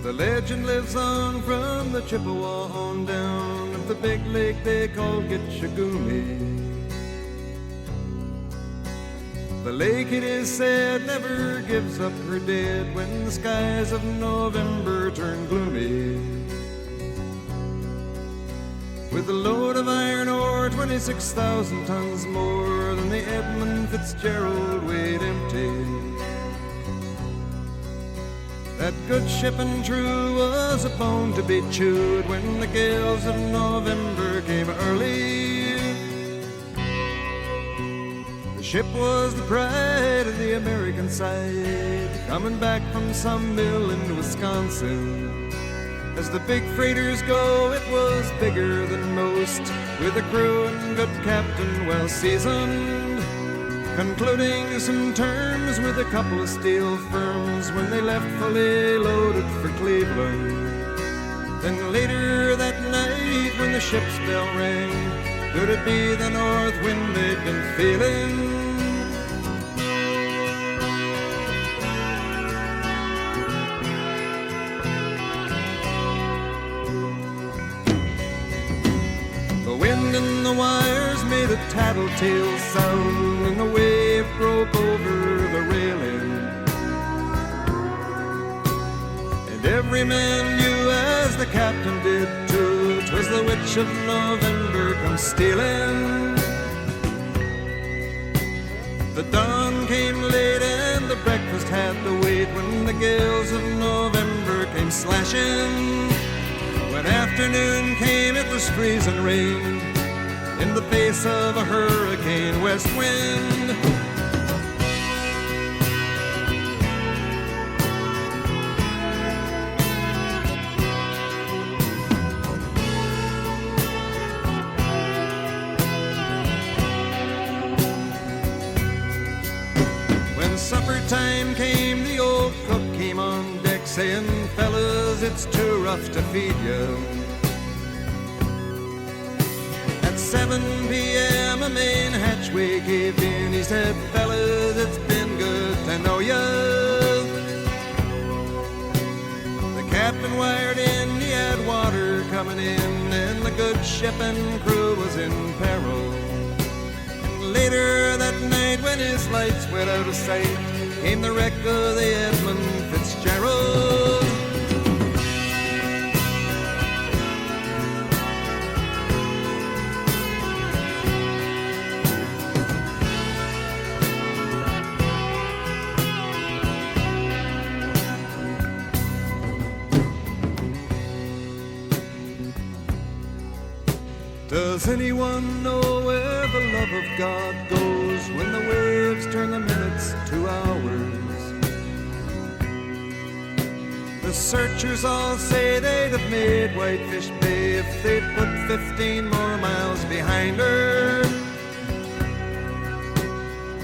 The legend lives on from the Chippewa on down of the big lake they call Gitchagumi. The lake, it is said, never gives up her dead when the skies of November turn gloomy. With a load of iron ore, 26,000 tons more than the Edmund Fitzgerald weighed empty. That good ship and true was a bone to be chewed when the gales of November came early. The ship was the pride of the American side, coming back from some mill in Wisconsin. As the big freighters go, it was bigger than most, with a crew and good captain well seasoned, concluding some terms with a couple of steel firms when they left fully loaded for Cleveland. Then later that night when the ship's bell rang, could it be the north wind they'd been feeling? The wind in the wires made a tattletale sound, and the wave broke over the railing. And every man knew, as the captain did too, 'twas the witch of November come stealing. The dawn came late and the breakfast had to wait when the gales of November came slashing. When afternoon came, it was freezing rain in the face of a hurricane west wind. When supper time came, the old cook came on deck saying, "Fellas, it's too rough to feed you." At 7 p.m. a main hatchway caved in. He said, "Fellas, it's been good to know ya." The captain wired in, he had water coming in, and the good ship and crew was in peril. And later that night, when his lights went out of sight, came the wreck of the Edmund Fitzgerald. Does anyone know where the love of God goes when the waves turn the minutes to hours? The searchers all say they'd have made Whitefish Bay if they'd put 15 more miles behind her.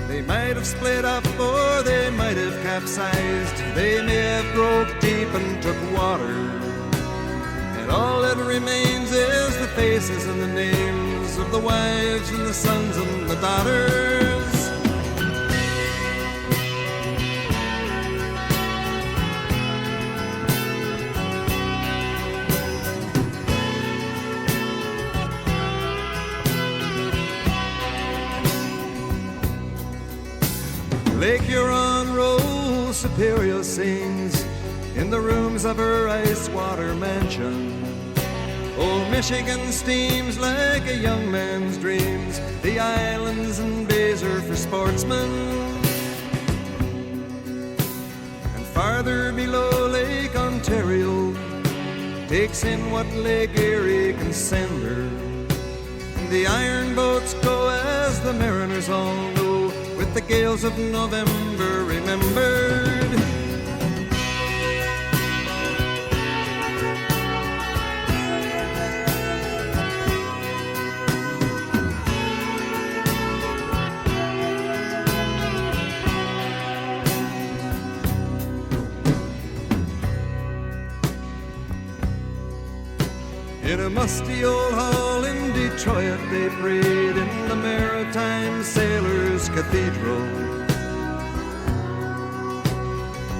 They might have split up or they might have capsized. They may have broke deep and took water. And all that remains is the faces and the names of the wives and the sons and the daughters. Lake Huron rolls, Superior sings in the rooms of her ice-water mansion. Old Michigan steams like a young man's dreams. The islands and bays are for sportsmen. And farther below, Lake Ontario takes in what Lake Erie can send her. The iron boats go, as the mariners all know, with the gales of November remembered. In a musty old hall in Detroit they prayed in the Maritime Sailors' Cathedral.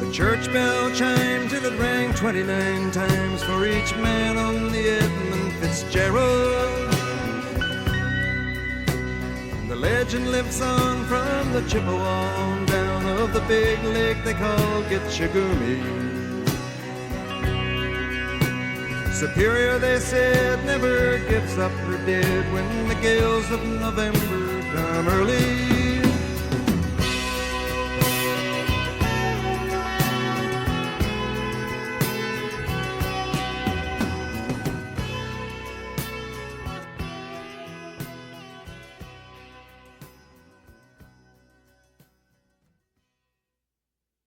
The church bell chimed till it rang 29 times for each man on the Edmund Fitzgerald. The legend lives on from the Chippewa on down of the big lake they call Gitchagumi. Superior, they said, never gives up her dead when the gales of November come early.